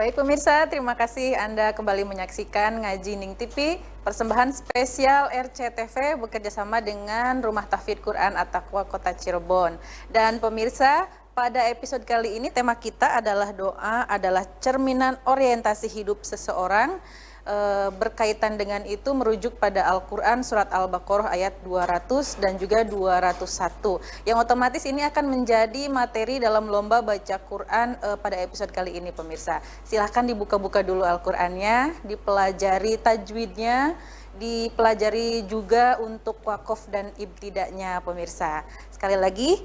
Baik pemirsa, terima kasih Anda kembali menyaksikan Ngaji Ning TV, persembahan spesial RCTV bekerjasama dengan Rumah Tahfidz Quran At-Taqwa Kota Cirebon. Dan pemirsa, pada episode kali ini tema kita adalah doa adalah cerminan orientasi hidup seseorang. Berkaitan dengan itu merujuk pada Al-Quran surat Al-Baqarah ayat 200 dan juga 201 yang otomatis ini akan menjadi materi dalam lomba baca Quran pada episode kali ini pemirsa. Silahkan dibuka-buka dulu Al-Qurannya, dipelajari tajwidnya, dipelajari juga untuk wakof dan ibtidaknya pemirsa. Sekali lagi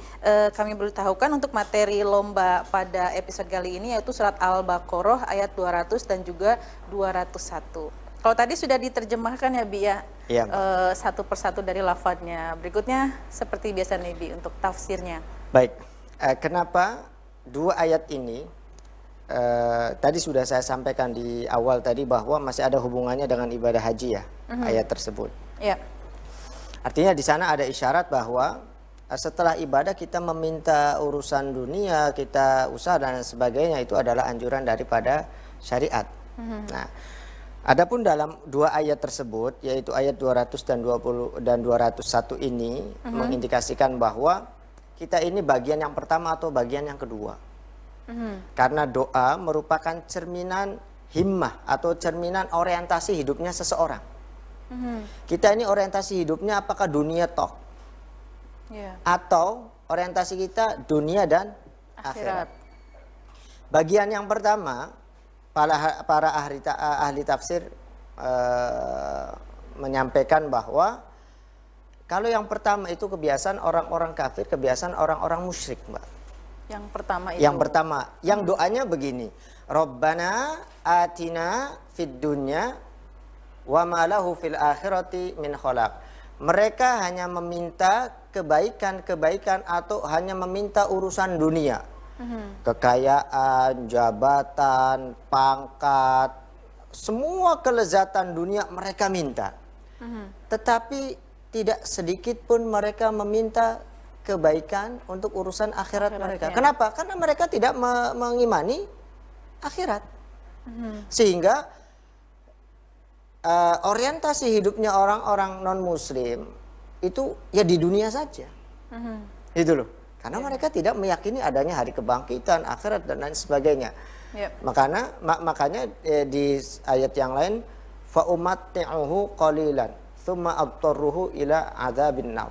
kami beritahukan untuk materi lomba pada episode kali ini yaitu surat Al-Baqarah ayat 200 dan juga 201. Kalau tadi sudah diterjemahkan ya Bi ya, satu persatu dari lafadznya. Berikutnya seperti biasa nih Bi untuk tafsirnya. Baik, kenapa dua ayat ini tadi sudah saya sampaikan di awal tadi bahwa masih ada hubungannya dengan ibadah haji ya, ayat tersebut. Ya. Artinya di sana ada isyarat bahwa setelah ibadah kita meminta urusan dunia, kita usaha dan sebagainya, itu adalah anjuran daripada syariat. Nah, adapun dalam dua ayat tersebut yaitu ayat 200 dan 20 dan 201 ini mengindikasikan bahwa kita ini bagian yang pertama atau bagian yang kedua. Karena doa merupakan cerminan himmah atau cerminan orientasi hidupnya seseorang. Kita ini orientasi hidupnya apakah dunia toh? Atau orientasi kita dunia dan akhirat. Bagian yang pertama, para ahli tafsir menyampaikan bahwa kalau yang pertama itu kebiasaan orang-orang kafir, kebiasaan orang-orang musyrik, Mbak. Yang pertama itu. Yang pertama, yang doanya begini. Rabbana atina fid dunya wa ma lahu fil akhirati min khalaq. Mereka hanya meminta kebaikan-kebaikan atau hanya meminta urusan dunia. Kekayaan, jabatan, pangkat, semua kelezatan dunia mereka minta. Tetapi tidak sedikit pun mereka meminta kebaikan untuk urusan akhirat mereka. Kenapa? Karena mereka tidak mengimani akhirat. Sehingga orientasi hidupnya orang-orang non-muslim itu ya di dunia saja. Itu loh. Karena mereka tidak meyakini adanya hari kebangkitan, akhirat dan lain sebagainya. Makanya di ayat yang lain fa umatti'uhu qalilan tsumma abtarruhu ila adzabin nar.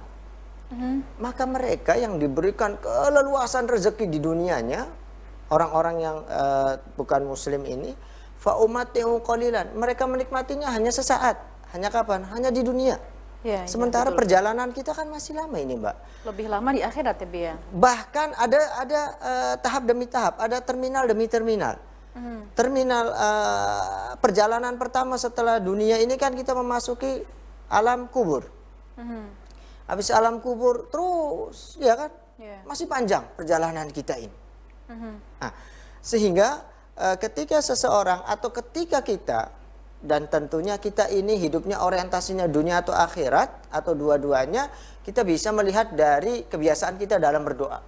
Maka mereka yang diberikan keleluasan rezeki di dunianya, orang-orang yang bukan muslim ini, fa umatti'uhu qalilan, mereka menikmatinya hanya sesaat. Hanya kapan? Hanya di dunia. Sementara perjalanan kita kan masih lama ini, Mbak. Lebih lama di akhirat ya, Bi ya. Bahkan ada tahap demi tahap, ada terminal demi terminal. Terminal perjalanan pertama setelah dunia ini kan kita memasuki alam kubur. Habis alam kubur terus, ya kan? Masih panjang perjalanan kita ini. Nah, sehingga ketika seseorang atau ketika kita, dan tentunya kita ini hidupnya orientasinya dunia atau akhirat atau dua-duanya, kita bisa melihat dari kebiasaan kita dalam berdoa.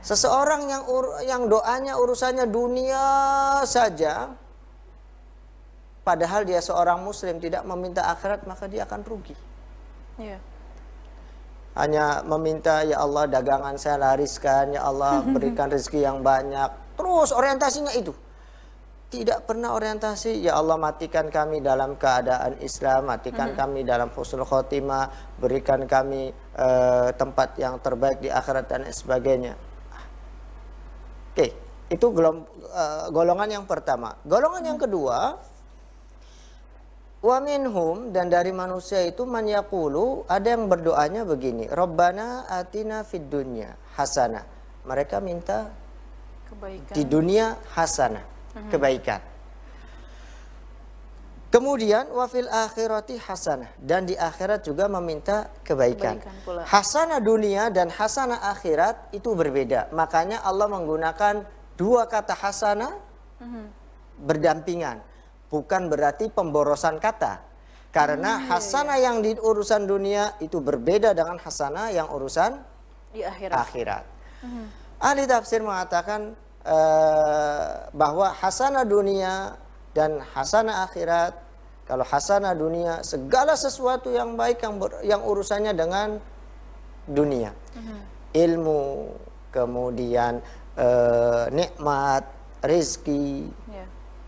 Seseorang yang doanya urusannya dunia saja, padahal dia seorang muslim tidak meminta akhirat, maka dia akan rugi. Hanya meminta, ya Allah dagangan saya lariskan, ya Allah berikan rezeki yang banyak. Terus orientasinya itu. Tidak pernah orientasi, ya Allah matikan kami dalam keadaan Islam, matikan kami dalam husnul khotimah, berikan kami tempat yang terbaik di akhirat dan sebagainya. Oke, itu golongan yang pertama. Golongan yang kedua, wa minhum, dan dari manusia itu man yaqulu, ada yang berdoanya begini, Rabbana atina fid dunya hasanah. Mereka minta kebaikan di dunia hasanah. Kebaikan. Kemudian wafil akhirati hasanah, dan di akhirat juga meminta kebaikan. Hasanah dunia dan hasanah akhirat itu berbeda. Makanya Allah menggunakan dua kata hasanah berdampingan. Bukan berarti pemborosan kata. Karena hasanah yang di urusan dunia itu berbeda dengan hasanah yang urusan di akhirat. Ahli tafsir mengatakan bahwa hasanah dunia dan hasanah akhirat. Kalau hasanah dunia, segala sesuatu yang baik yang urusannya dengan dunia. Ilmu, kemudian nikmat, rezeki,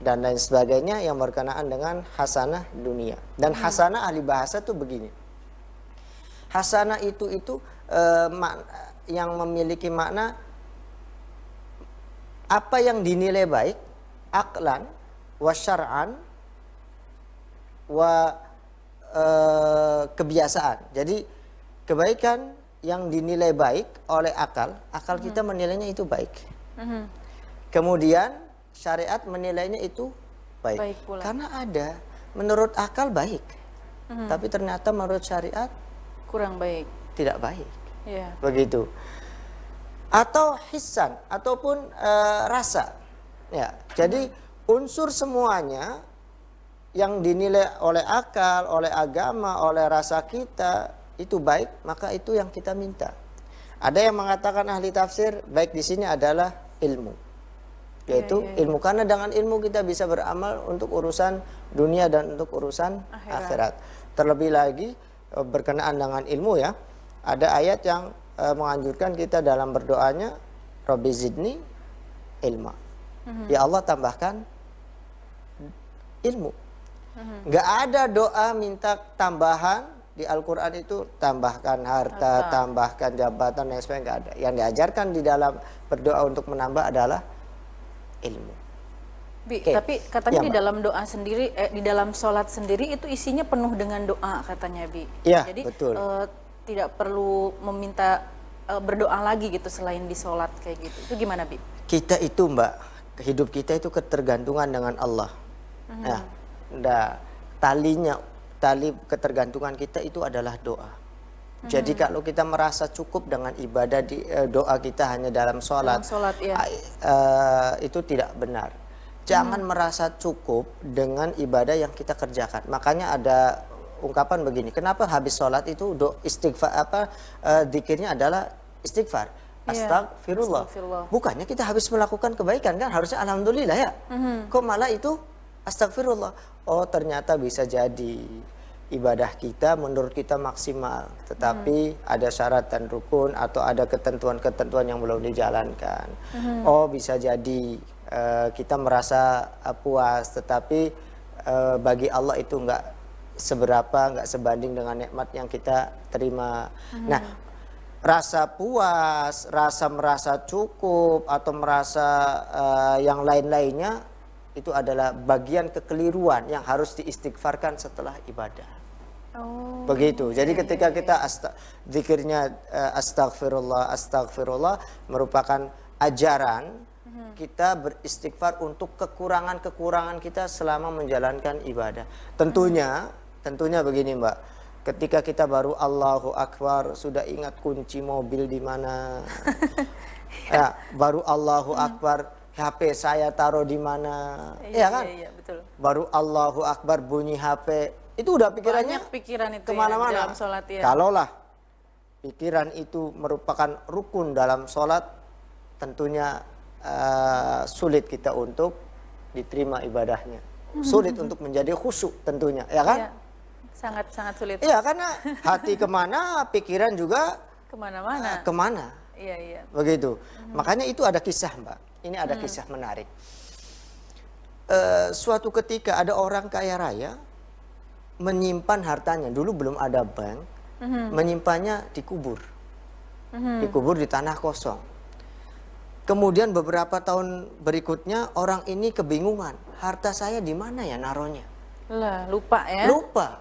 dan lain sebagainya yang berkenaan dengan hasanah dunia. Dan hasanah ahli bahasa tuh begini. Hasanah itu yang memiliki makna apa yang dinilai baik, aklan, wa syar'an, wa kebiasaan. Jadi kebaikan yang dinilai baik oleh akal kita menilainya itu baik. Kemudian syariat menilainya itu baik pula. Karena ada menurut akal baik, tapi ternyata menurut syariat Kurang baik. tidak baik. Iya. Begitu. Atau hisan ataupun rasa. Ya, jadi unsur semuanya yang dinilai oleh akal, oleh agama, oleh rasa kita itu baik, maka itu yang kita minta. Ada yang mengatakan ahli tafsir, baik di sini adalah ilmu. Yaitu ilmu, karena dengan ilmu kita bisa beramal untuk urusan dunia dan untuk urusan akhirat. Terlebih lagi berkenaan dengan ilmu ya, ada ayat yang menganjurkan kita dalam berdoanya, Rabbi zidni ilma. Ya Allah tambahkan ilmu. Nggak ada doa minta tambahan di Al-Quran itu, tambahkan harta, tambahkan jabatan, dan sebagainya, nggak ada. Yang diajarkan di dalam berdoa untuk menambah adalah ilmu. Bi, tapi katanya di dalam doa sendiri, di dalam sholat sendiri itu isinya penuh dengan doa katanya, Bi. Ya, jadi betul. Tidak perlu meminta berdoa lagi gitu selain di sholat kayak gitu. Itu gimana, Bi? Kita itu Mbak, hidup kita itu ketergantungan dengan Allah. Nah, tali ketergantungan kita itu adalah doa. Jadi kalau kita merasa cukup dengan ibadah doa kita hanya dalam sholat, itu tidak benar. Jangan merasa cukup dengan ibadah yang kita kerjakan. Makanya ada ungkapan begini, kenapa habis sholat itu istighfar, zikirnya adalah istighfar, astagfirullah. Bukannya kita habis melakukan kebaikan kan, harusnya alhamdulillah ya. Kok malah itu astagfirullah? Oh ternyata bisa jadi ibadah kita menurut kita maksimal, tetapi ada syarat dan rukun atau ada ketentuan-ketentuan yang belum dijalankan. Oh bisa jadi kita merasa puas, tetapi bagi Allah itu nggak seberapa, nggak sebanding dengan nikmat yang kita terima. Nah, rasa puas, rasa merasa cukup atau merasa yang lain-lainnya itu adalah bagian kekeliruan yang harus diistighfarkan setelah ibadah. Begitu. Jadi ketika kita zikirnya astagfirullah merupakan ajaran kita beristighfar untuk kekurangan-kekurangan kita selama menjalankan ibadah. Tentunya begini Mbak, ketika kita baru Allahu Akbar sudah ingat kunci mobil di mana, ya, baru Allahu Akbar HP saya taruh di mana, ya kan? Iya, betul. Baru Allahu Akbar bunyi HP, itu udah pikirannya pikiran itu kemana-mana. Ya, dalam sholat, ya. Kalaulah pikiran itu merupakan rukun dalam sholat, tentunya sulit kita untuk diterima ibadahnya, sulit untuk menjadi khusyuk tentunya, ya kan? Iya, sangat sulit. Iya, karena hati kemana, pikiran juga kemana-mana. Kemana? Iya. Begitu. Makanya itu ada kisah Mbak. Ini ada kisah menarik. Suatu ketika ada orang kaya raya menyimpan hartanya. Dulu belum ada bank, menyimpannya dikubur, dikubur di tanah kosong. Kemudian beberapa tahun berikutnya orang ini kebingungan, harta saya di mana ya naronya? Lah, lupa ya? Lupa.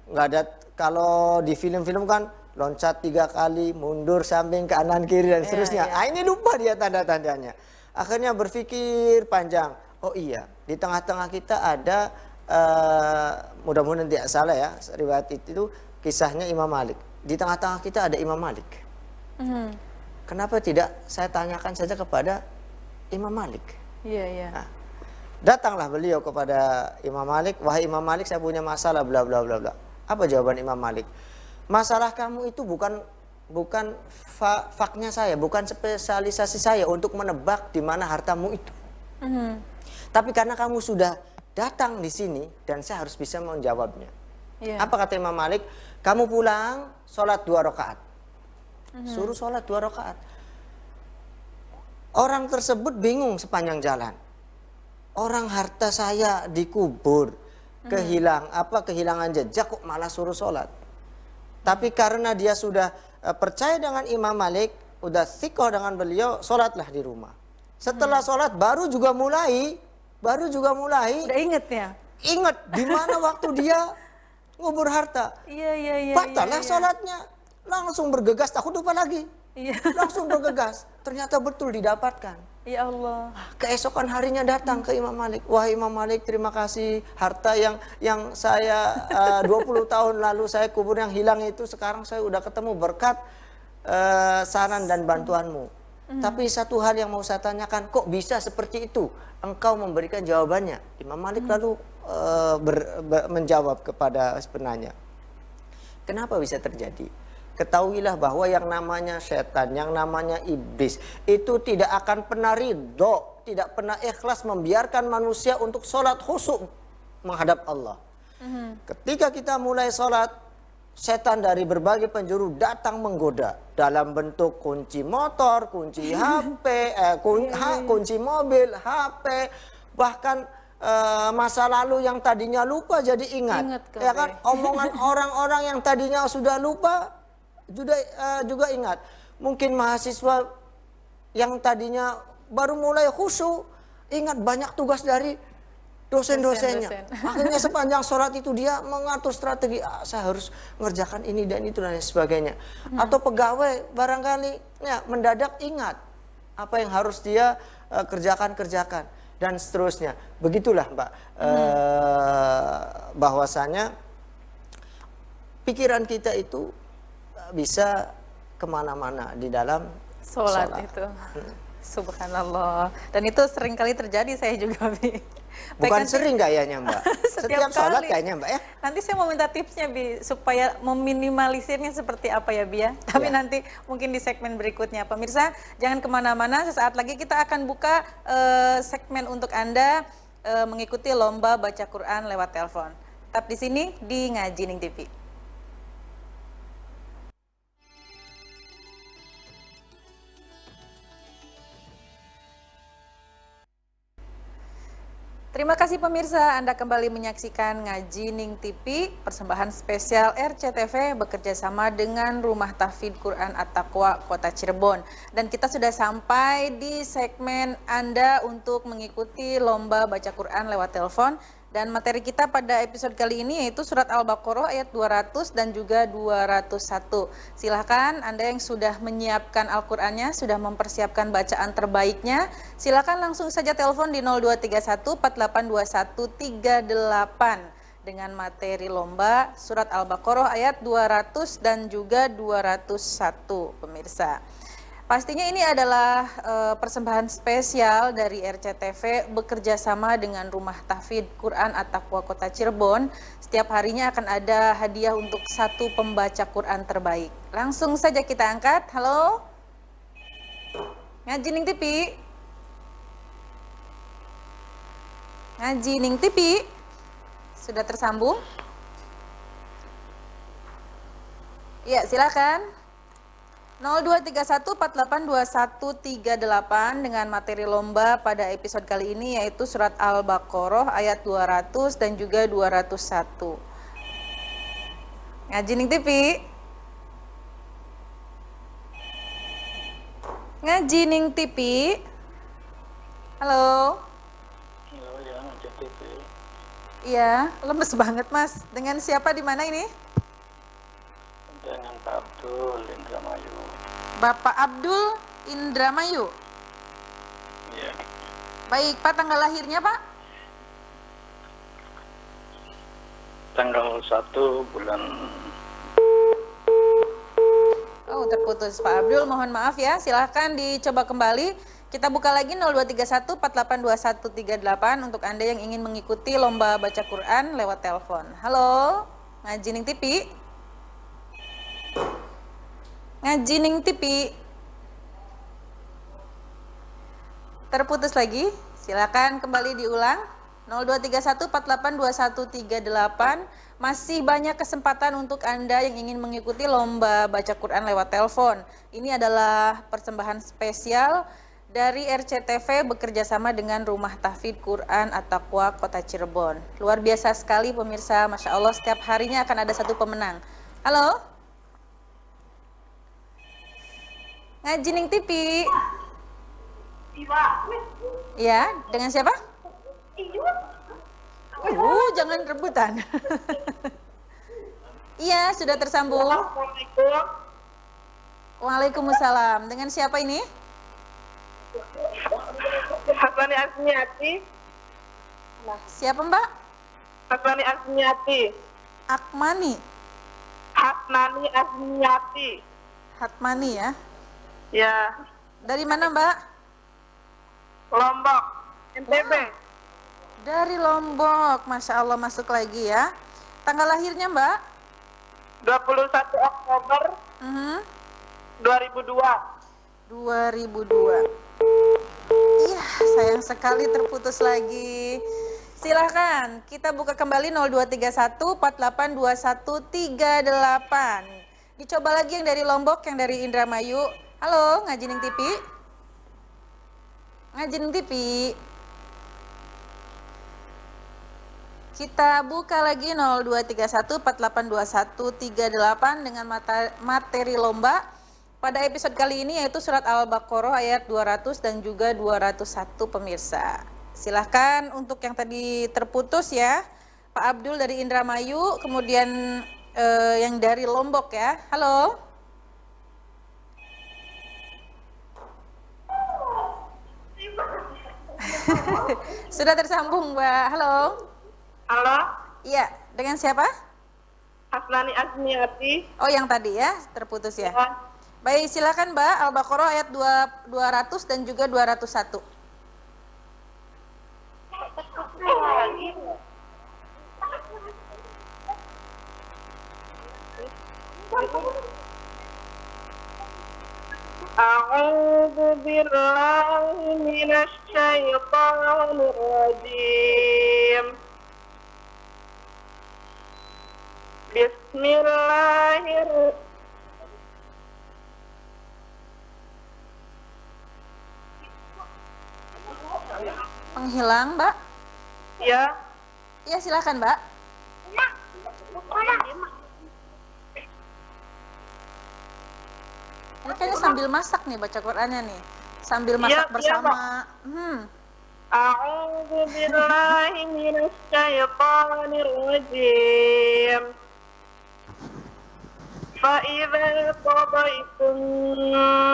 Nggak ada, kalau di film-film kan loncat 3 kali, mundur samping kanan kiri dan seterusnya. Ini lupa dia tanda-tandanya. Akhirnya berpikir panjang. Oh iya, di tengah-tengah kita ada mudah-mudahan tidak salah ya, riwayat itu kisahnya Imam Malik. Di tengah-tengah kita ada Imam Malik. Kenapa tidak saya tanyakan saja kepada Imam Malik? Iya. Nah, datanglah beliau kepada Imam Malik, wahai Imam Malik, saya punya masalah bla bla bla bla. Apa jawaban Imam Malik? Masalah kamu itu bukan faknya saya, bukan spesialisasi saya untuk menebak di mana hartamu itu. Tapi karena kamu sudah datang di sini dan saya harus bisa menjawabnya. Apa kata Imam Malik? Kamu pulang, sholat 2 rakaat. Suruh sholat 2 rakaat. Orang tersebut bingung sepanjang jalan. Orang harta saya dikubur, kehilangan jejak, kok malah suruh sholat. Tapi karena dia sudah percaya dengan Imam Malik, udah thiqah dengan beliau, sholatlah di rumah. Setelah sholat baru juga mulai. Udah inget ya? Ingat di mana waktu dia ngubur harta. Iya. Batallah sholatnya. Langsung bergegas, takut lupa lagi. Langsung bergegas. Ternyata betul didapatkan. Ya Allah. Keesokan harinya datang ke Imam Malik. Wah Imam Malik, terima kasih. Harta yang saya 20 tahun lalu saya kubur yang hilang itu, sekarang saya udah ketemu berkat saran dan bantuanmu. Tapi satu hal yang mau saya tanyakan, kok bisa seperti itu? Engkau memberikan jawabannya. Imam Malik lalu menjawab kepada penanya. Kenapa bisa terjadi? Ketahuilah bahwa yang namanya setan, yang namanya iblis, itu tidak akan pernah ridho, tidak pernah ikhlas membiarkan manusia untuk sholat khusyuk menghadap Allah. Ketika kita mulai sholat, setan dari berbagai penjuru datang menggoda dalam bentuk kunci motor, kunci HP, kunci mobil, HP, bahkan masa lalu yang tadinya lupa jadi ingat ya kan, omongan orang-orang yang tadinya sudah lupa juga ingat. Mungkin mahasiswa yang tadinya baru mulai khusyuk ingat banyak tugas dari dosen-dosennya. Akhirnya sepanjang sholat itu dia mengatur strategi, saya harus mengerjakan ini dan itu dan sebagainya. Atau pegawai barangkali ya mendadak ingat apa yang harus dia kerjakan dan seterusnya. Begitulah Mbak, bahwasanya pikiran kita itu bisa kemana-mana di dalam sholat itu. Subhanallah. Dan itu sering kali terjadi saya juga, Bi. Bukan sering kayaknya Mbak. Setiap sholat kayaknya Mbak ya. Nanti saya mau minta tipsnya, Bi, supaya meminimalisirnya seperti apa ya, Bi ya. Tapi nanti mungkin di segmen berikutnya. Pemirsa, jangan kemana-mana. Sesaat lagi kita akan buka segmen untuk Anda mengikuti lomba baca Quran lewat telepon. Tetap di sini di Ngaji Ning TV. Terima kasih pemirsa, Anda kembali menyaksikan Ngaji Ning TV, persembahan spesial RCTV bekerja sama dengan Rumah Tahfidz Quran At-Taqwa Kota Cirebon. Dan kita sudah sampai di segmen Anda untuk mengikuti lomba baca Quran lewat telepon. Dan materi kita pada episode kali ini yaitu surat Al-Baqarah ayat 200 dan juga 201. Silahkan Anda yang sudah menyiapkan Al-Qur'annya, sudah mempersiapkan bacaan terbaiknya, silahkan langsung saja telepon di 0231 482138 dengan materi lomba surat Al-Baqarah ayat 200 dan juga 201, pemirsa. Pastinya ini adalah persembahan spesial dari RCTV bekerja sama dengan Rumah Tahfidz Quran At-Taqwa Kota Cirebon. Setiap harinya akan ada hadiah untuk satu pembaca Quran terbaik. Langsung saja kita angkat. Halo? Ngaji Ning TV? Ngaji Ning TV? Sudah tersambung? Ya, silakan. 0231482138 dengan materi lomba pada episode kali ini yaitu surat Al-Baqarah ayat 200 dan juga 201. Ngaji Ning TV. Ngaji Ning TV. Halo. Halo, ya, Ngaji TV. Iya, lemes banget Mas. Dengan siapa di mana ini? Dengan Pak Abdul Indramayu. Bapak Abdul Indramayu. Iya. Baik, Pak, tanggal lahirnya, Pak? Tanggal 1 bulan. Oh, terputus Pak Abdul, mohon maaf ya. Silahkan dicoba kembali. Kita buka lagi 0231 482138 untuk Anda yang ingin mengikuti lomba baca Quran lewat telepon. Halo, Ngaji Ning TV. Ngaji Ning TV. Terputus lagi. Silakan kembali diulang. 0231482138. Masih banyak kesempatan untuk Anda yang ingin mengikuti lomba baca Quran lewat telepon. Ini adalah persembahan spesial dari RCTV bekerjasama dengan Rumah Tahfidz Quran At-Taqwa Kota Cirebon. Luar biasa sekali pemirsa, Masya Allah, setiap harinya akan ada satu pemenang. Halo? Ngaji Ning TV. Ya, dengan siapa? Jangan rebutan. Iya, sudah tersambung. Assalamualaikum. Waalaikumsalam. Dengan siapa ini? Hasani Asmiati. Siapa Mbak? Hasani Asmiati. Akmani. Hasnani Asmiati. Hatmani ya. Ya, Dari mana Mbak? Lombok, NTB. Dari Lombok. Masya Allah, masuk lagi ya. Tanggal lahirnya Mbak? 21 Oktober Mhm. 2002. 2002. Iya, sayang sekali terputus lagi. Silahkan, kita buka kembali 0231482138. Dicoba lagi yang dari Lombok, yang dari Indramayu. Halo, Ngaji Ning TV. Ngaji Ning TV. Kita buka lagi 0231482138 dengan materi lomba pada episode kali ini, yaitu surat Al-Baqarah ayat 200 dan juga 201 pemirsa. Silahkan untuk yang tadi terputus ya, Pak Abdul dari Indramayu, kemudian yang dari Lombok ya. Halo. Sudah tersambung Mbak. Halo. Halo, Iya, dengan siapa? Hasnani Asmiati. Oh, yang tadi ya, terputus ya. Ya. Baik, silakan Mbak, Al-Baqarah ayat 200 dan juga 201. A'udzu billahi minasy syaithanir rajim. Bismillahirrahmanirrahim. Penghilang, Mbak? Ya. Iya, silakan Mbak. Ini kayaknya sambil masak nih baca Qur'annya nih. Sambil masak Iya, bersama. A'udzu billahi minasy syaithanir rajim. Fa idza qadaytum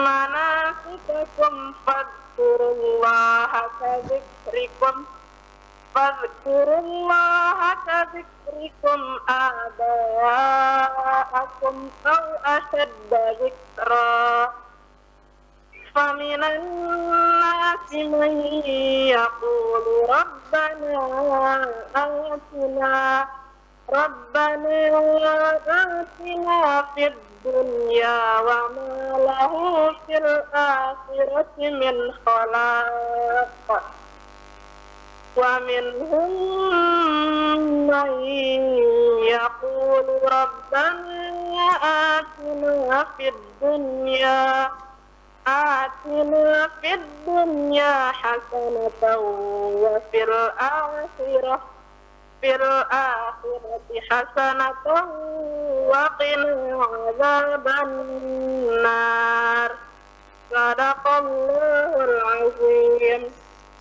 manasikakum fadhkurullaha kadzikrikum aba'akum aw ashadda dzikra. Faminan nasi man yaqulu rabbana atina fid dunya wa ma lahu fil akhirati min khalaq. Wa minhum man yaqulu rabbana atina fid dunya hasanatan wa fil akhirati hasanatan wa qina adzabannar. Sadaqallahul azim.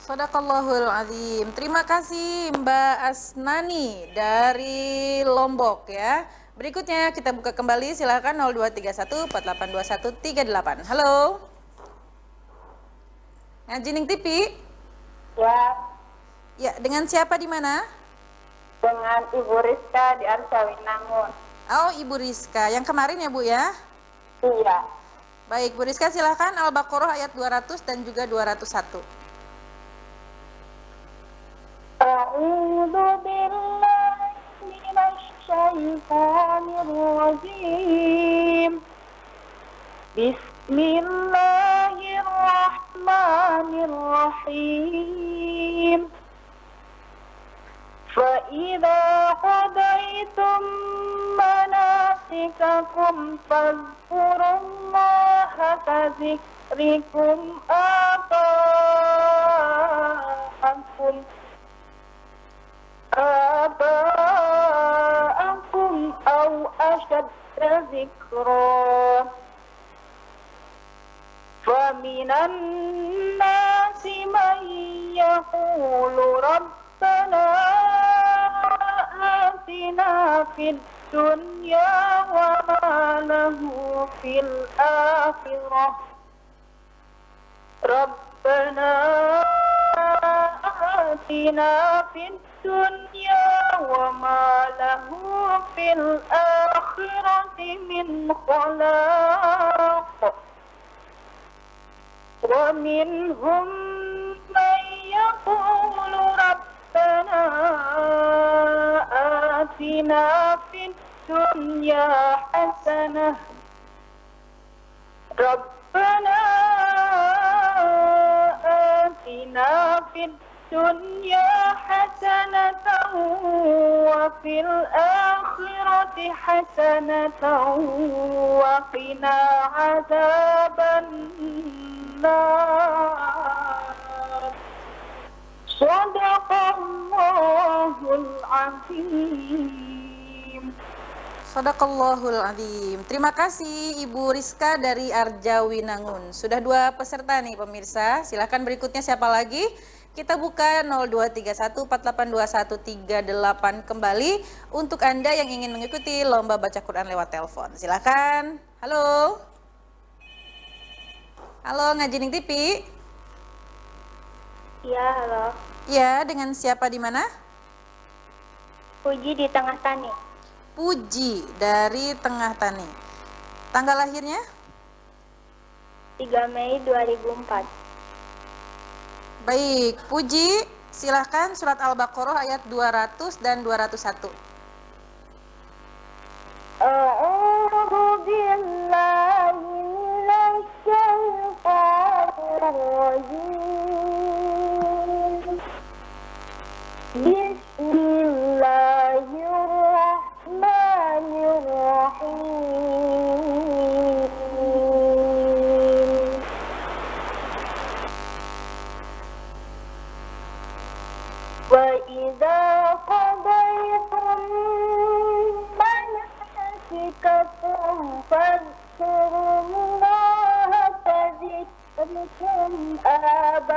Shadaqallahul azim. Terima kasih Mbak Asnani dari Lombok ya. Berikutnya kita buka kembali, silakan 0231482138. Halo. Ngaji Ning TV. Ya, Ya, dengan siapa di mana? dengan Ibu Rizka di Arsawinangun. Oh, Ibu Rizka. Yang kemarin ya, Bu ya? Iya. Baik, Bu Rizka, silakan Al-Baqarah ayat 200 dan juga 201. A'udzu billahi minasy syaithanir rajim. Bismillahirrahmanirrahim. فَإِذَا قَضَيْتُم مَّنَاسِكَكُمْ فَاذْكُرُوا اللَّهَ كَذِكْرِكُمْ آباءكم أو أشد ذِكْرًا. فَمِنَ النَّاسِ مَن يَقُولُ رَبَّنَا آتِنَا فِي الدُّنْيَا وَمَا لَهُ فِي الْآخِرَةِ رَبَّنَا آتِنَا فِي الدُّنْيا وَمَا لَهُ فِي الْآخِرَةِ مِنْ خَلَاقٍ وَمِنْهُمْ مَن يَقُولُ رَبَّنَا آتِنَا فِي الدُّنْيا حَسَنَةً رَبَّنَا آتِنَا فِي الدُّنْيا حَسَنَةً وَفِي الْآخِرَةِ حَسَنَةً وَقِنَا عَذَابَ النَّارِ. Shadaqallahul Azim. Sadaqallahul Azim. Terima kasih Ibu Rizka dari Arjawinangun. Sudah 2 peserta nih pemirsa. Silahkan berikutnya siapa lagi? Kita buka 0231482138 kembali untuk Anda yang ingin mengikuti lomba baca Quran lewat telepon. Silahkan. Halo. Halo, Ngajining TV. Ya, halo. Ya, dengan siapa di mana? Puji di Tengah Tani. Puji dari Tengah Tani. Tanggal lahirnya? 3 Mei 2004. Baik, Puji, silahkan surat Al-Baqarah ayat 200 dan 201. A'udzu billahi minasy syaithanir rajim. Bismillahirrahmanirrahim. Wa idza qadaytum manasikakum fadhkurullaha kadzikrikum آباءكم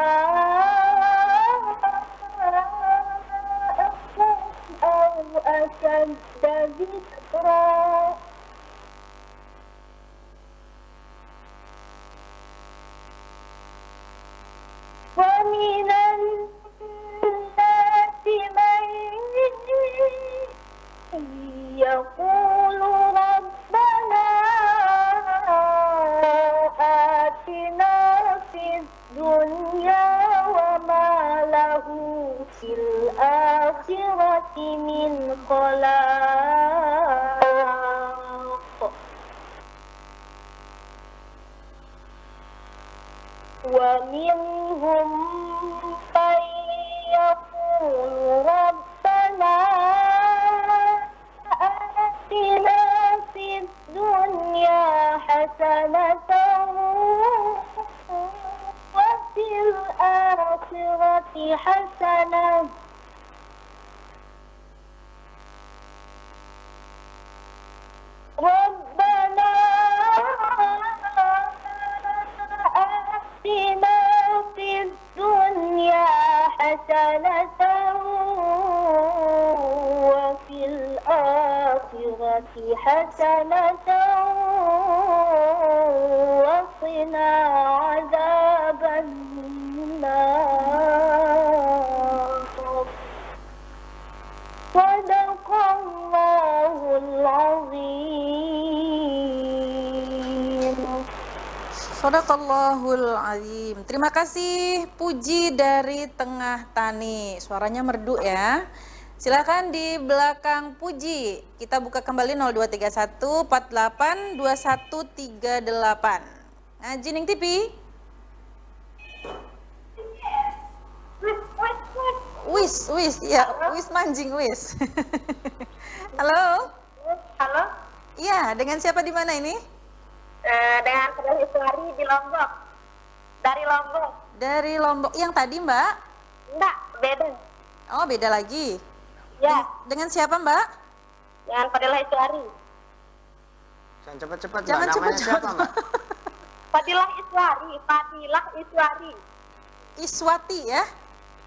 أو أشد ذكرًا. ومن الناس من يقول ربنا آتنا في الدنيا وما له في الآخرة من خلاق. ومنهم من يقول ربنا آتنا في الدنيا حسنة وفي الآخرة حسنة ربنا آتنا في الدنيا حسنة وفي الآخرة حسنة وقنا عذاب النار. Sadaqallahul Azim. Sadaqallahul Azim. Terima kasih Puji dari Tengah Tani. Suaranya merdu ya. Silakan di belakang Puji. Kita buka kembali 0231 48 2138. Ngaji Ning TV. Wis, ya, wis manjing wis. Halo? Halo, Iya, dengan siapa di mana ini? dengan Fadila Iswari di Lombok. Dari Lombok. Dari Lombok. Yang tadi, Mbak? Enggak, beda. Oh, beda lagi. Ya, Dengan siapa, Mbak? dengan Fadila Iswari. Jangan cepat-cepat, Mbak. Jangan Namanya cepat-cepat, siapa, Mbak? Fadilah Iswari, Fadilah Iswari. Iswati ya?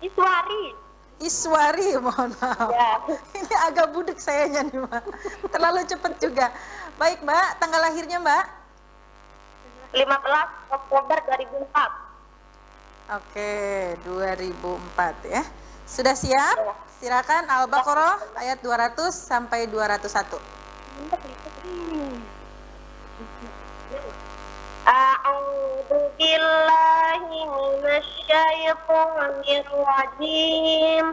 Iswari. Iswari, mohon maaf. Ya. Ini agak budek sayanya nih, Mbak. Terlalu cepat juga. Baik, Mbak. Tanggal lahirnya, Mbak? 15 Oktober 2004. Oke, 2004 ya. Sudah siap? Silakan Al-Baqarah ayat 200 sampai 201. A'udzu billahi minasyaitonir rajim.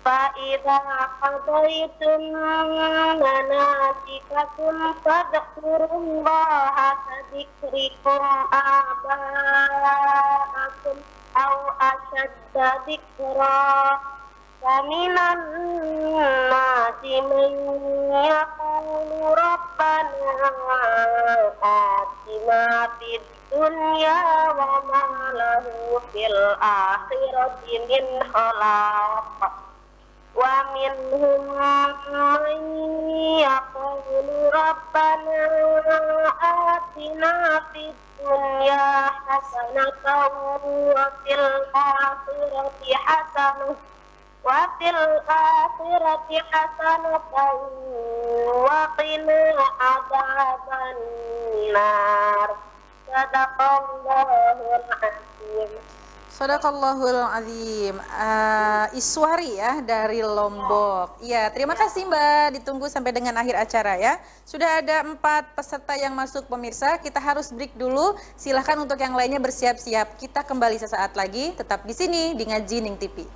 فإذا قضيتم مناسككم فاذكروا الله كذكركم آباءكم أو أشد ذكرا فمن الناس من يقول ربنا آتنا في الدنيا وما له في الآخرة من خلاق ومنهم من يقول ربنا آتنا في الدنيا حسنة وفي الآخرة حسنة وقنا عذاب النار صدق الله العظيم. Sadaqallahul azim. Iswari ya dari Lombok. Iya, terima kasih Mbak. Ditunggu sampai dengan akhir acara ya. Sudah ada 4 peserta yang masuk pemirsa. Kita harus break dulu. Silahkan untuk yang lainnya bersiap-siap. Kita kembali sesaat lagi. Tetap di sini di Ngaji Ning TV.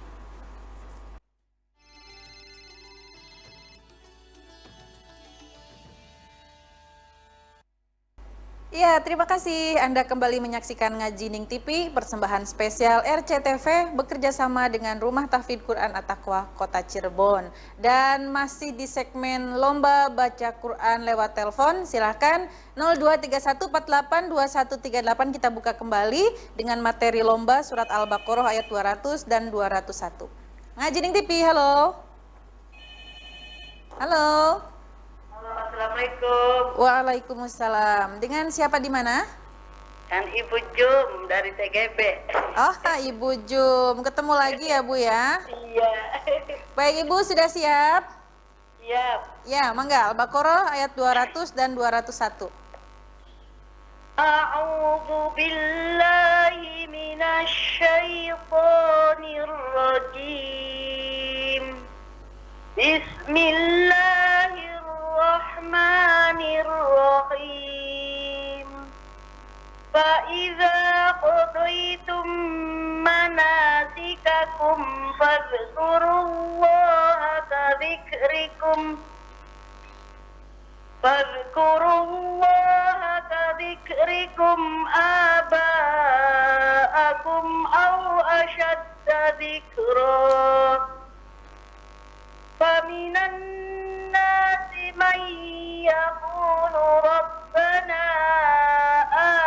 Ya, terima kasih Anda kembali menyaksikan Ngaji Ning TV, persembahan spesial RCTV bekerja sama dengan Rumah Tahfidz Quran At-Taqwa Kota Cirebon. Dan masih di segmen Lomba Baca Quran lewat telepon, silahkan 0231482138 kita buka kembali dengan materi lomba surat Al-Baqarah ayat 200 dan 201. Ngaji Ning TV, halo. Halo. Assalamualaikum. Waalaikumsalam. Dengan siapa di mana? Dan Ibu Jum dari TGB. Oh, Ibu Jum. Ketemu lagi ya, Bu ya? Iya. Baik, Ibu sudah siap? Siap. Ya, mangga. Al-Baqarah ayat 200 dan 201. A'udzu billahi minasy syaithanir rajim. Bismillahirrahmanirrahim. فإذا قضيتم مناسككم فاذكروا الله كذكركم آباءكم أو أشد ذكرا فمن الناس من يقول ربنا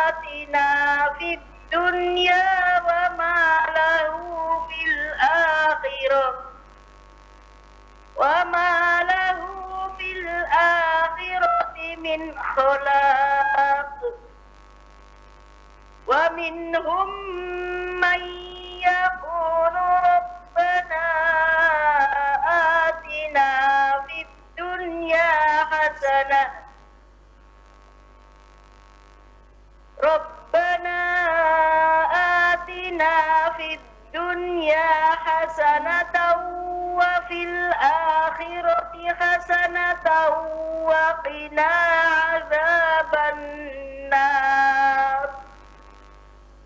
آتنا في الدنيا وما له في الآخرة من خلاق ومنهم من يقول ربنا آتنا في الدنيا حسنة ربنا آتنا في الدنيا حسنة وفي الآخرة حسنة وقنا عذاب النار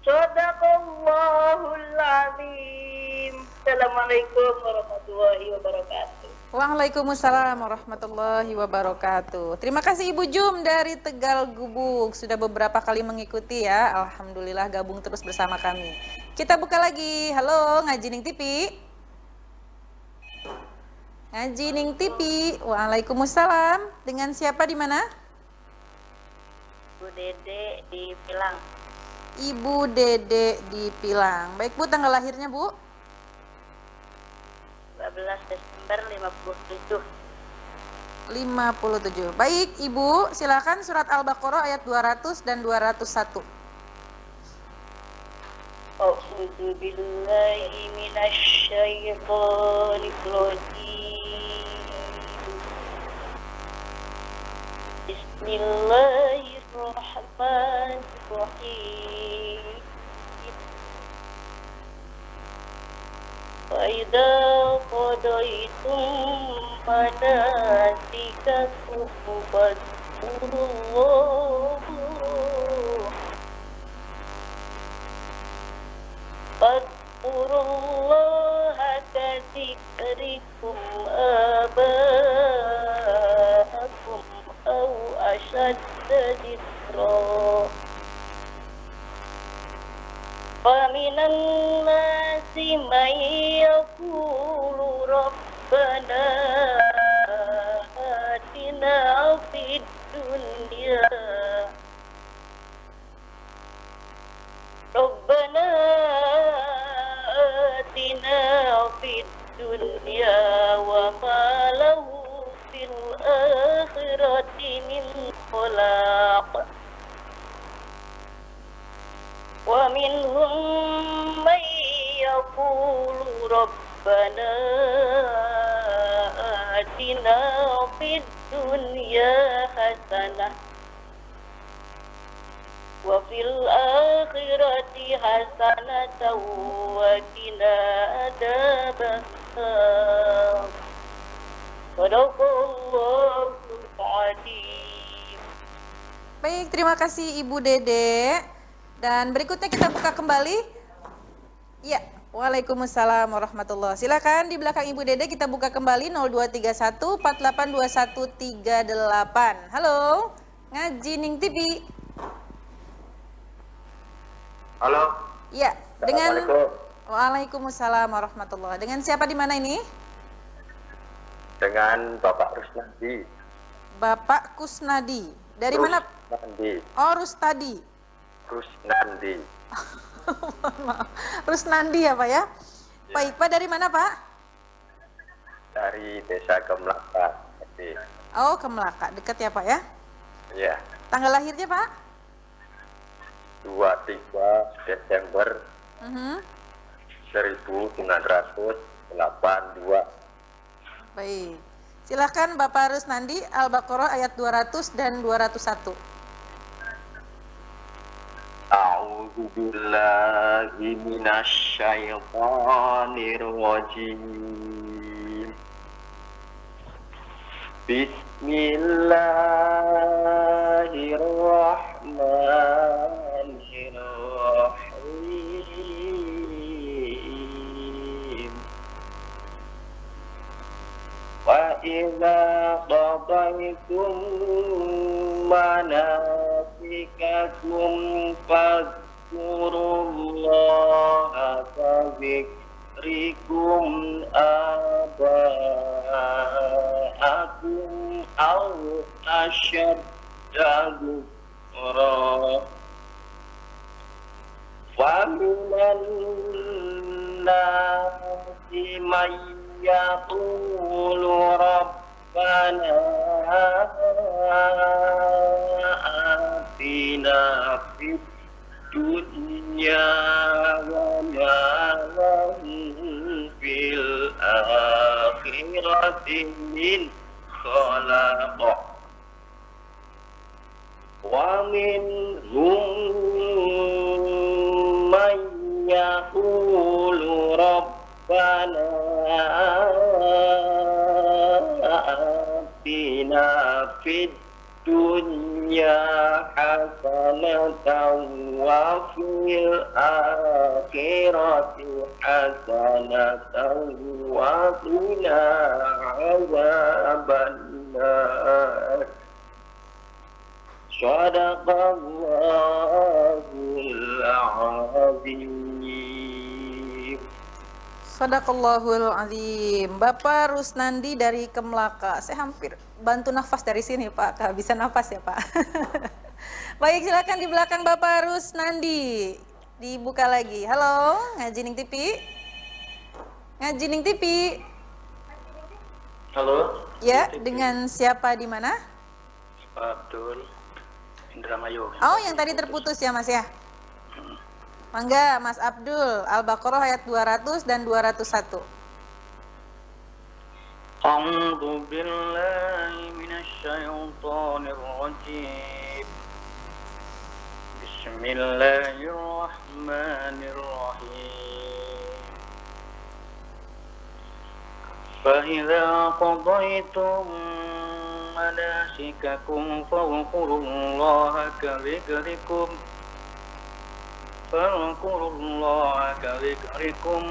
صدق الله Assalamualaikum warahmatullahi wabarakatuh. Waalaikumsalam warahmatullahi wabarakatuh. Terima kasih Ibu Jum dari Tegal Gubuk. Sudah beberapa kali mengikuti ya. Alhamdulillah gabung terus bersama kami. Kita buka lagi. Halo, Ngaji Ning TV. Ngaji Ning TV. Waalaikumsalam. Dengan siapa di mana? Bu Dede di Pilang. Ibu Dede di Pilang. Baik Bu, tanggal lahirnya Bu? 12 Desember 57. 57. Baik Ibu, silakan surat Al-Baqarah ayat 200 dan 201. A'udzu billahi minasyaitonir rajim. Bismillahirrahmanirrahim. وَإِذَا قَضَيْتُم مَنَاسِكَكُمْ فاذكروا الله كذكركم آباءكم أو أشد ذكرا فمن الناس من يقول ربنا آتنا في الدنيا ربنا آتنا في الدنيا وما له في الآخرة من خلاق ومنهم من يقول ربنا آتنا في الدنيا حسنة وفي الآخرة حسنة وقنا عذاب النار صدق الله العظيم. Baik, terima kasih Ibu Dede. Dan berikutnya kita buka kembali. Ya, Waalaikumsalam warahmatullahi. Silakan di belakang Ibu Dede kita buka kembali 0231 482138. Halo, Ngaji Ning TV. Halo. Ya, dengan Assalamualaikum. Waalaikumsalam warahmatullahi. Dengan siapa di mana ini? Dengan Bapak Rusnandi. Bapak Kusnadi. Dari mana? Rusnandi. Oh, Rustadi. Rusnandi. Maaf. Rusnandi ya Pak ya? Baik, Pak dari mana Pak? Dari Desa Gemlaka. Oh, ke Melaka, dekat ya Pak ya? Ya. Tanggal lahirnya Pak? 23 Desember 1982. Baik. Silakan Bapak Rusnandi, Al-Baqarah ayat 200 dan 201. A'udzu billahi minasyaitonir rajim. Bismillahirrahmanirrahim. Wa idza qadaytum manasikakum fadhkurullaha kadzikrikum aba'akum aw asyadda dzikra wa minan nasi may yaqulu rabbana atina fid dunya wa ma lahu fil akhirati min khalaq wa minhum man yaqulu rabbana atina fid dunya الدنيا حسنة وفي الآخرة حسنة وقنا عذاب النار صدق الله العظيم. Sadaqallahul azim. Bapak Rusnandi dari Kemlaka. Saya hampir bantu nafas dari sini, Pak. Kehabisan nafas ya, Pak. Baik, silakan di belakang Bapak Rusnandi. Dibuka lagi. Halo, Ngaji Ning TV. Ngaji Ning TV. Halo. Ya, dengan siapa di mana? Pak Abdul Indramayu. Oh, yang tadi terputus ya, Mas ya. Mangga, Mas Abdul, Al-Baqarah ayat 200 dan 201. A'udzu billahi minasy syaithanir rajim. Bismillahirrahmanirrahim. Fa idza qadaytum manasikakum fadhkurullaha kadzikrikum فاذكروا الله كذكركم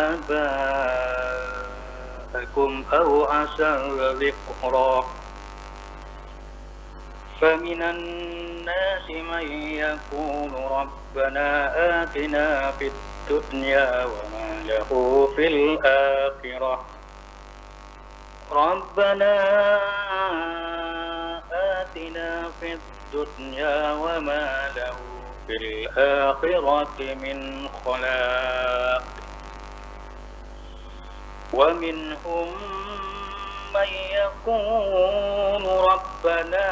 آباءكم أو أشد ذكرا فمن الناس من يقول ربنا آتنا في الدنيا وما له في الآخرة ربنا آتنا في الدنيا وما له في الآخرة من خلاق ومنهم من يقول ربنا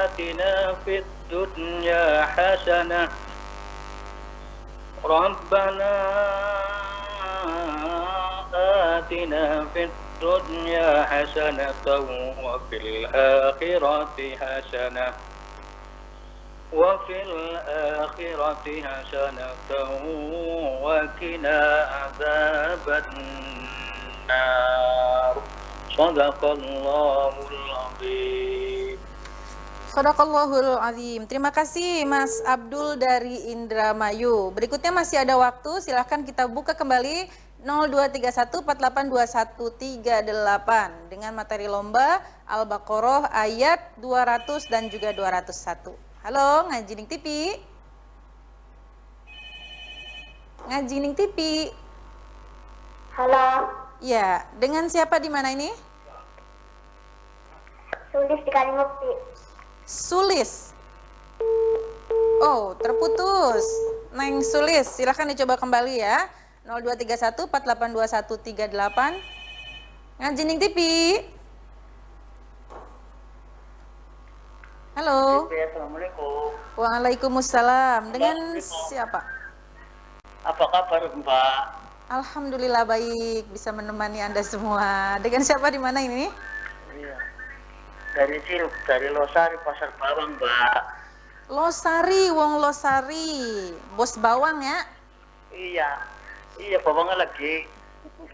آتنا في الدنيا حسنة ربنا آتنا في الدنيا حسنة وفي الآخرة حسنة وفي الآخرة حسنة وقنا عذاب النار صدق الله العظيم. Sadaqallahul azim. Terima kasih Mas Abdul dari Indramayu. Berikutnya masih ada waktu, silahkan kita buka kembali 0231482138 dengan materi lomba Al-Baqarah ayat 200 dan juga 201. Halo, Ngaji Ning TV. Ngaji Ning TV. Halo, Ya, dengan siapa di mana ini? Sulis di Kalimukti. Sulis. Oh, terputus. Neng Sulis, silahkan dicoba kembali ya. 0231482138. Ngaji Ning TV. Halo. Assalamualaikum. Waalaikumsalam. Dengan siapa? Apa kabar Mbak? Alhamdulillah baik, bisa menemani Anda semua. Dengan siapa di mana ini? Iya. Dari Losari Pasar Bawang Mbak. Losari, Wong Losari. Bos bawang ya? Iya bawangnya lagi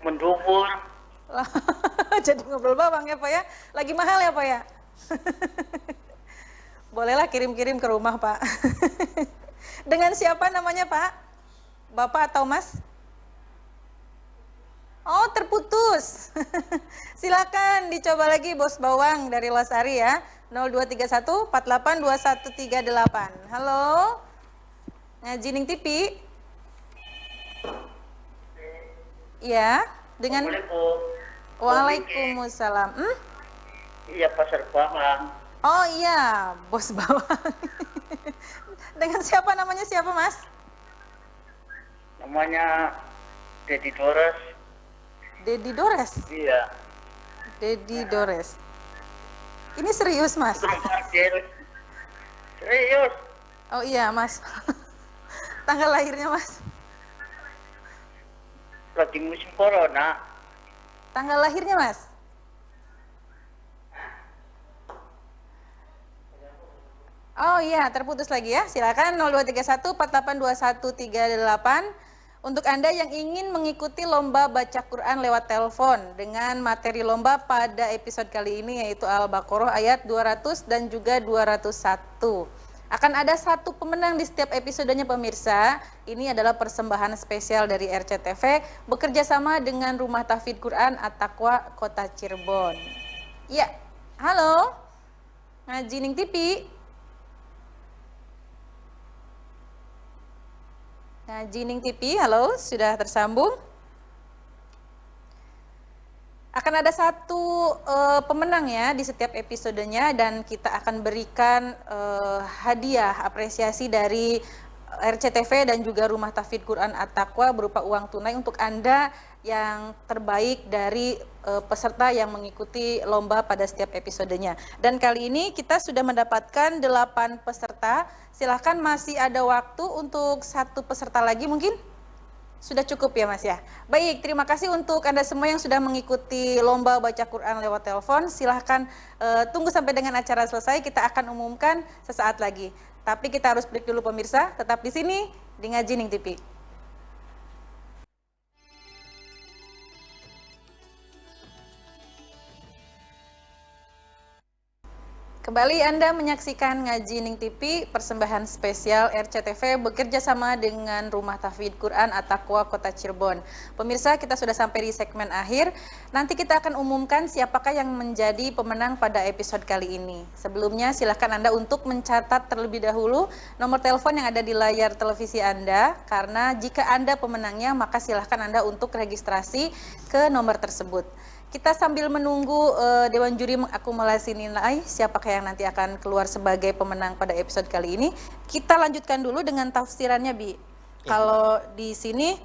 mendumur. Jadi ngobrol bawang ya Pak ya? Lagi mahal ya Pak ya? Bolehlah kirim-kirim ke rumah Pak. Dengan siapa namanya Pak? Bapak atau Mas? Oh terputus. Silakan dicoba lagi Bos Bawang dari Losari ya. 0231482138. Halo. Ngaji Ning TV. Ya, dengan Waalaikumsalam. Iya Pasar Bawang. Oh iya, Bos Bawang. Dengan siapa namanya siapa Mas? Namanya Dedi Dores. Dedi Dores. Iya. Dedi Dores. Ini serius Mas? Serius. Oh iya Mas. Tanggal lahirnya Mas? Lagi musim corona. Tanggal lahirnya Mas? Oh iya, terputus lagi ya. Silakan 0231482138 Untuk Anda yang ingin mengikuti lomba baca Quran lewat telepon dengan materi lomba pada episode kali ini yaitu Al-Baqarah ayat 200 dan juga 201. Akan ada satu pemenang di setiap episodenya pemirsa. Ini adalah persembahan spesial dari RCTV bekerja sama dengan Rumah Tahfidz Quran At-Taqwa Kota Cirebon. Ya, halo. Ngaji Ning TV. Ngaji Ning TV, halo, sudah tersambung. Akan ada satu pemenang ya di setiap episodenya dan kita akan berikan hadiah apresiasi dari RCTV dan juga Rumah Tahfidz Quran At-Taqwa berupa uang tunai untuk Anda yang terbaik dari peserta yang mengikuti lomba pada setiap episodenya. Dan kali ini kita sudah mendapatkan 8 peserta. Silahkan masih ada waktu untuk satu peserta lagi mungkin? Sudah cukup ya Mas ya? Baik, terima kasih untuk Anda semua yang sudah mengikuti lomba baca Quran lewat telepon. Silahkan tunggu sampai dengan acara selesai, kita akan umumkan sesaat lagi. Tapi kita harus break dulu pemirsa, tetap di sini di Ngaji Ning TV. Kembali Anda menyaksikan Ngaji Ning TV, persembahan spesial RCTV bekerja sama dengan Rumah Tahfidz Quran At-Taqwa Kota Cirebon. Pemirsa, kita sudah sampai di segmen akhir. Nanti kita akan umumkan siapakah yang menjadi pemenang pada episode kali ini. Sebelumnya silakan Anda untuk mencatat terlebih dahulu nomor telepon yang ada di layar televisi Anda, karena jika Anda pemenangnya maka silakan Anda untuk registrasi ke nomor tersebut. Kita sambil menunggu Dewan Juri mengakumulasi nilai siapakah yang nanti akan keluar sebagai pemenang pada episode kali ini. Kita lanjutkan dulu dengan tafsirannya Bi. Kalau di sini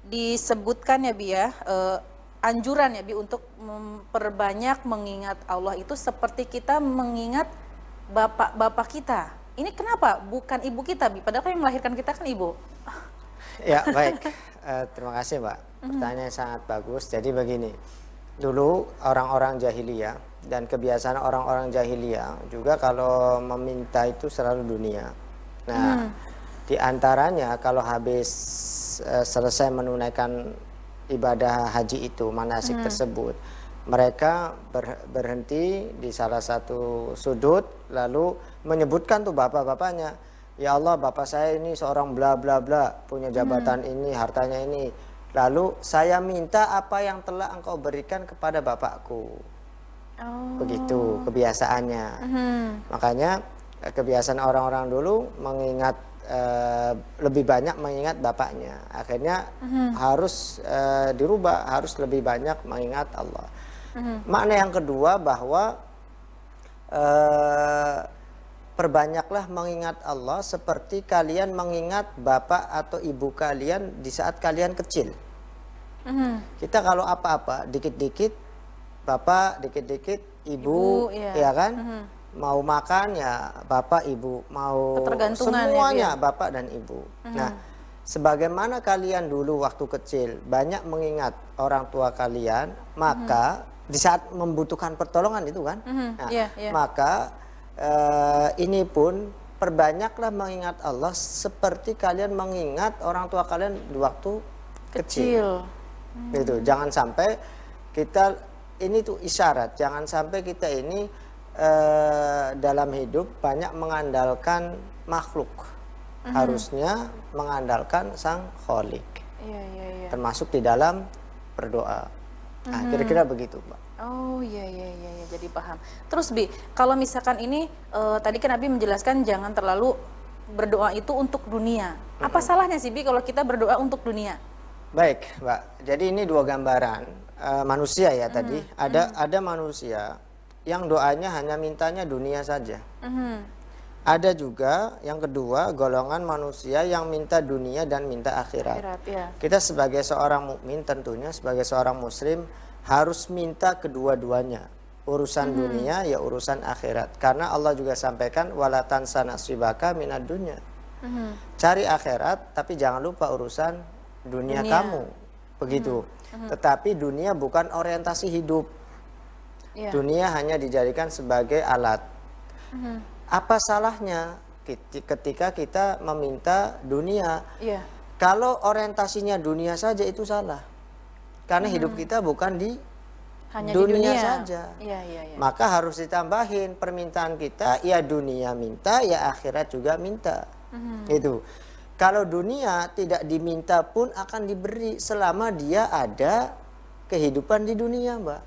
disebutkan ya Bi ya, anjuran ya Bi untuk memperbanyak mengingat Allah itu seperti kita mengingat bapak-bapak kita. Ini kenapa? Bukan ibu kita Bi, padahal yang melahirkan kita kan ibu. Ya baik, terima kasih Mbak. Pertanyaan sangat bagus. Jadi begini. Dulu orang-orang jahiliyah dan kebiasaan orang-orang jahiliyah juga kalau meminta itu selalu dunia. Nah, di antaranya kalau habis selesai menunaikan ibadah haji itu, manasik tersebut, mereka berhenti di salah satu sudut lalu menyebutkan tuh bapak-bapaknya, ya Allah bapak saya ini seorang bla bla bla, punya jabatan ini, hartanya ini. Lalu saya minta apa yang telah engkau berikan kepada bapakku. Begitu kebiasaannya. Makanya kebiasaan orang-orang dulu mengingat lebih banyak mengingat bapaknya. Akhirnya harus dirubah, harus lebih banyak mengingat Allah. Makna yang kedua bahwa perbanyaklah mengingat Allah seperti kalian mengingat bapak atau ibu kalian di saat kalian kecil. Kita kalau apa-apa dikit-dikit bapak, dikit-dikit ibu, ya kan? Mau makan ya bapak ibu, mau semuanya ya, bapak dan ibu. Nah, sebagaimana kalian dulu waktu kecil banyak mengingat orang tua kalian, maka di saat membutuhkan pertolongan itu kan, maka ini pun perbanyaklah mengingat Allah seperti kalian mengingat orang tua kalian di waktu kecil. Gitu. Jangan sampai kita ini tuh isyarat, jangan sampai kita ini dalam hidup banyak mengandalkan makhluk. Harusnya mengandalkan Sang Khalik. Termasuk di dalam berdoa. Nah, kira-kira begitu, Mbak. Oh iya, jadi paham. Terus Bi, kalau misalkan ini tadi kan Abi menjelaskan jangan terlalu berdoa itu untuk dunia. Apa salahnya sih Bi kalau kita berdoa untuk dunia? Baik, Mbak. Jadi ini dua gambaran manusia ya tadi. Ada manusia yang doanya hanya mintanya dunia saja. Ada juga yang kedua golongan manusia yang minta dunia dan minta akhirat. Kita sebagai seorang mukmin tentunya sebagai seorang muslim harus minta kedua-duanya. Urusan dunia ya urusan akhirat. Karena Allah juga sampaikan wala tansa nasibaka minad dunya. Cari akhirat tapi jangan lupa urusan dunia kamu. Begitu. Tetapi dunia bukan orientasi hidup. Dunia hanya dijadikan sebagai alat. Apa salahnya ketika kita meminta dunia? Kalau orientasinya dunia saja itu salah. Karena hidup kita bukan di Hanya dunia di dunia saja. Iya, iya, iya. Maka harus ditambahin permintaan kita, ya dunia minta, ya akhirat juga minta. Itu. Kalau dunia tidak diminta pun akan diberi selama dia ada kehidupan di dunia, Mbak.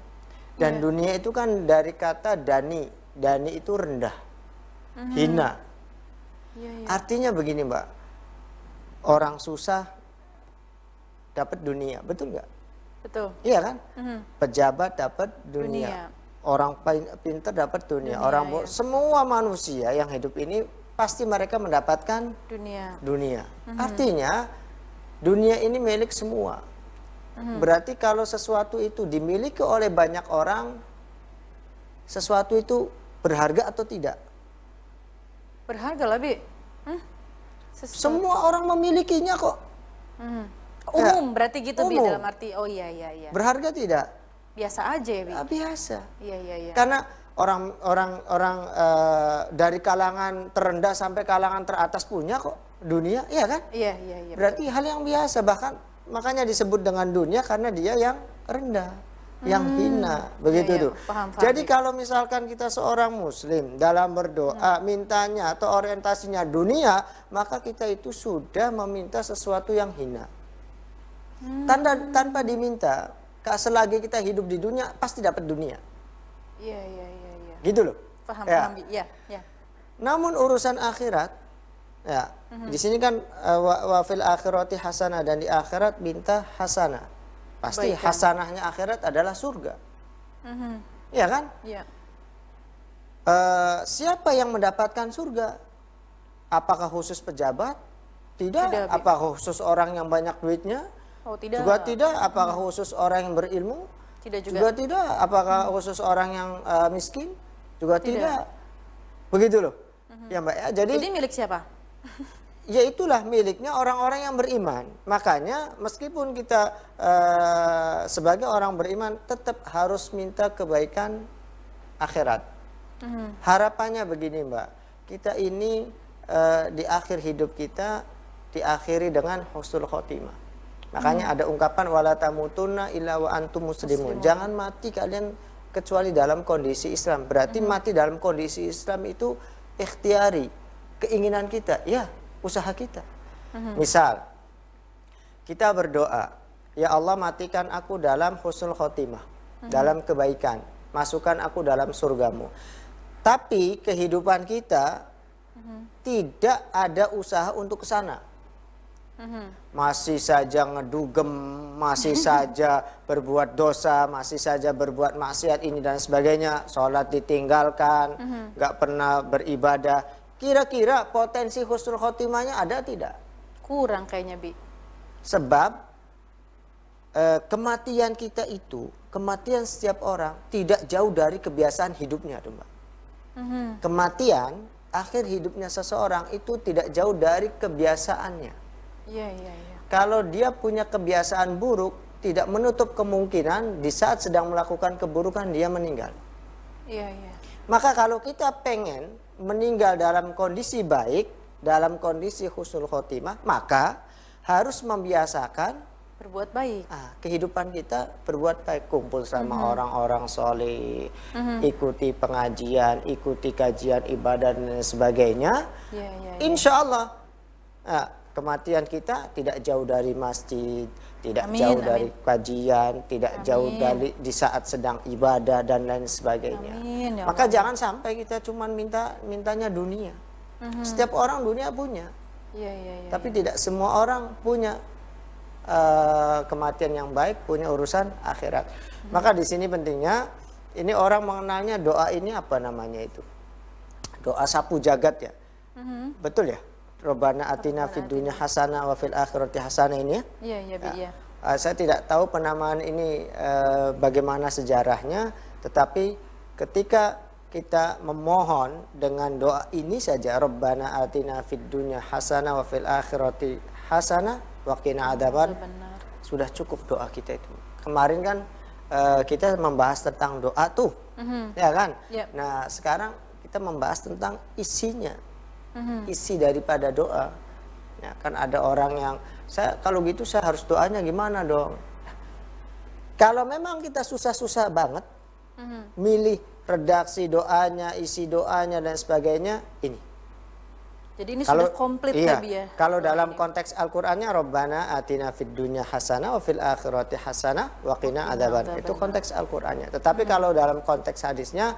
Dan dunia itu kan dari kata dani. Dani itu rendah, hina. Iya, iya. Artinya begini, Mbak. Orang susah dapat dunia, betul nggak? Betul. Iya kan? Mhm. Pejabat dapat Dunia. dunia. Orang pintar dapat dunia. Dunia, Orang ya. semua manusia yang hidup ini pasti mereka mendapatkan Dunia. dunia. Artinya dunia ini milik semua. Berarti kalau sesuatu itu dimiliki oleh banyak orang, sesuatu itu berharga atau tidak? Berharga lah, Bi. Semua orang memilikinya kok. Umum berarti gitu, Bi, Umum. dalam arti, oh iya, iya, iya. Berharga tidak? Biasa aja ya, Bi. Biasa. Iya, iya, iya. Karena orang dari kalangan terendah sampai kalangan teratas punya kok dunia, iya kan? Iya, iya, iya. Berarti hal yang biasa, bahkan makanya disebut dengan dunia karena dia yang rendah, yang hina, begitu iya, tuh. paham, Jadi Bi. kalau misalkan kita seorang muslim dalam berdoa mintanya atau orientasinya dunia, maka kita itu sudah meminta sesuatu yang hina. Tanpa diminta, selagi kita hidup di dunia pasti dapat dunia. Iya, iya, iya, iya. Gitu loh. Paham, Ya. paham, Bi. Iya, iya. Namun urusan akhirat, ya, di sini kan wa fil akhirati hasanah, dan di akhirat minta hasanah. Pasti Kebaikan. hasanahnya akhirat adalah surga. Iya kan? Iya. Siapa yang mendapatkan surga? Apakah khusus pejabat? Tidak. Tidak, Bi. Apakah khusus orang yang banyak duitnya? Oh, tidak. Juga tidak. Apakah khusus orang yang berilmu? Tidak juga. Juga tidak. Apakah khusus orang yang miskin? Juga tidak. Begitu loh. Ya, Mbak ya. Jadi milik siapa? Ya itulah miliknya orang-orang yang beriman. Makanya meskipun kita sebagai orang beriman tetap harus minta kebaikan akhirat. Harapannya begini, Mbak. Kita ini di akhir hidup kita diakhiri dengan husnul khotimah. Makanya ada ungkapan wala tamutunna illa wa antum muslimun. Jangan mati kalian kecuali dalam kondisi Islam. Berarti mati dalam kondisi Islam itu ikhtiari, keinginan kita, ya, usaha kita. Misal kita berdoa, ya Allah matikan aku dalam husnul khotimah, dalam kebaikan, masukkan aku dalam surgamu. Tapi kehidupan kita tidak ada usaha untuk ke sana. Masih saja ngedugem, masih saja berbuat dosa, masih saja berbuat maksiat ini dan sebagainya, sholat ditinggalkan, nggak pernah beribadah. Kira-kira potensi husnul khotimahnya ada tidak? Kurang kayaknya, Bi. Sebab kematian kita itu, kematian setiap orang tidak jauh dari kebiasaan hidupnya, tuh, Mbak. Kematian akhir hidupnya seseorang itu tidak jauh dari kebiasaannya. Iya, iya, iya. Kalau dia punya kebiasaan buruk, tidak menutup kemungkinan di saat sedang melakukan keburukan dia meninggal. Iya, iya. Maka kalau kita pengen meninggal dalam kondisi baik, dalam kondisi husnul khotimah, maka harus membiasakan Berbuat baik. kehidupan kita berbuat baik, kumpul sama orang-orang soleh, ikuti pengajian, ikuti kajian ibadah dan lain sebagainya. Iya, iya, iya. Insya Allah kematian kita tidak jauh dari masjid, tidak Amin, jauh amin. dari kajian, tidak jauh Amin. dari di saat sedang ibadah dan lain sebagainya. Amin, ya Maka Allah. jangan sampai kita cuma mintanya dunia. Setiap orang dunia punya, Iya, iya, iya. tapi tidak semua orang punya kematian yang baik, punya urusan akhirat. Maka di sini pentingnya, ini orang mengenalnya doa ini apa namanya itu? Doa sapu jagat ya. Betul ya? Rabbana atina fid dunya hasanah wa fil akhirati hasanah ini ya. Iya, iya, Bi, iya. Saya tidak tahu penamaan ini bagaimana sejarahnya, tetapi ketika kita memohon dengan doa ini saja, Rabbana atina fid dunya hasanah wa fil akhirati hasanah wa qina adzaban, Benar. sudah cukup doa kita itu. Kemarin kan kita membahas tentang doa tuh, ya kan? Yep. Nah sekarang kita membahas tentang isinya, isi daripada doa. Ya, kan ada orang yang kalau gitu saya harus doanya gimana dong? Kalau memang kita susah-susah banget milih redaksi doanya, isi doanya dan sebagainya, ini. Jadi ini sudah komplit iya, ya, Bi ya. kalau dalam konteks Al-Qur'annya Rabbana atina fid dunya hasanah wa fil akhirati hasanah wa qina adzaban. Itu konteks Al-Qur'annya. Tetapi kalau dalam konteks hadisnya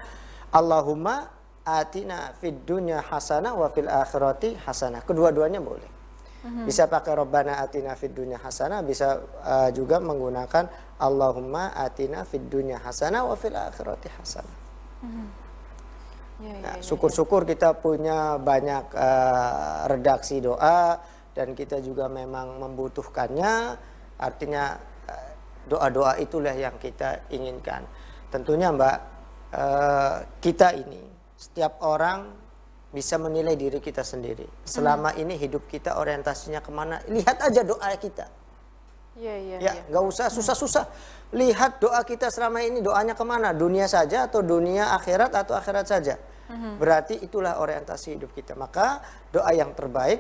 Allahumma atina fid dunya hasanah wa fil akhirati hasanah. Kedua-duanya boleh. Bisa pakai Rabbana atina fid dunya hasanah, bisa juga menggunakan Allahumma atina fid dunya hasanah wa fil akhirati hasanah. Syukur-syukur kita punya banyak redaksi doa dan kita juga memang membutuhkannya. Artinya doa-doa itulah yang kita inginkan. Tentunya Mbak, kita ini setiap orang bisa menilai diri kita sendiri. Selama ini hidup kita orientasinya kemana? Lihat aja doa kita. Ya, nggak usah susah-susah. Lihat doa kita selama ini, doanya kemana? Dunia saja atau dunia akhirat atau akhirat saja? Berarti itulah orientasi hidup kita. Maka doa yang terbaik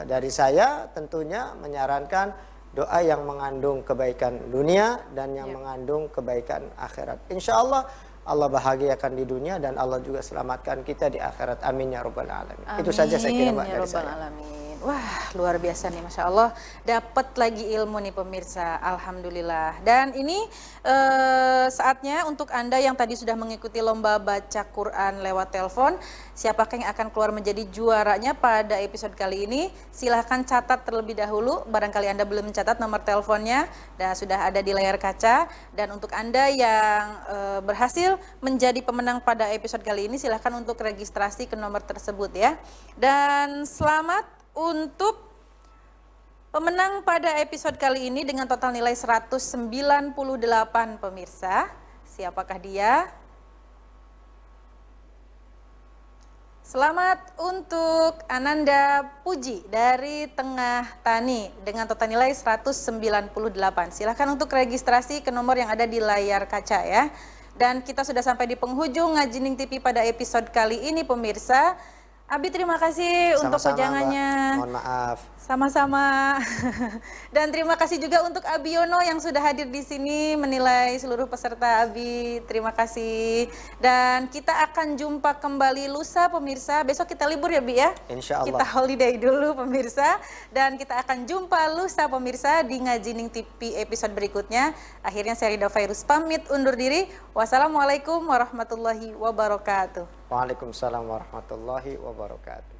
dari saya tentunya menyarankan doa yang mengandung kebaikan dunia dan yang mengandung kebaikan akhirat. Insya Allah Allah bahagiakan di dunia dan Allah juga selamatkan kita di akhirat. Amin ya rabbal alamin. Itu saja saya kira Mbak dari saya. Alamin. Wah, luar biasa nih, Masya Allah. Dapat lagi ilmu nih pemirsa, Alhamdulillah. Dan ini saatnya untuk Anda yang tadi sudah mengikuti lomba baca Quran lewat telepon, siapakah yang akan keluar menjadi juaranya pada episode kali ini? Silahkan catat terlebih dahulu, barangkali Anda belum mencatat nomor teleponnya, dan sudah ada di layar kaca. Dan untuk Anda yang berhasil menjadi pemenang pada episode kali ini, silahkan untuk registrasi ke nomor tersebut ya. Dan selamat untuk pemenang pada episode kali ini dengan total nilai 198 pemirsa. Siapakah dia? Selamat untuk Ananda Puji dari Tengah Tani dengan total nilai 198. Silahkan untuk registrasi ke nomor yang ada di layar kaca ya. Dan kita sudah sampai di penghujung Ngaji Ning TV pada episode kali ini pemirsa. Abi terima kasih untuk wejangannya. Mohon maaf. Sama-sama. Dan terima kasih juga untuk Abi Yono yang sudah hadir di sini menilai seluruh peserta. Abi, terima kasih. Dan kita akan jumpa kembali lusa pemirsa. Besok kita libur ya Bi ya? Insya Allah. Kita holiday dulu pemirsa. Dan kita akan jumpa lusa pemirsa di Ngaji Ning TV episode berikutnya. Akhirnya saya Rida Fairuz pamit undur diri. Wassalamualaikum warahmatullahi wabarakatuh. Waalaikumsalam warahmatullahi wabarakatuh.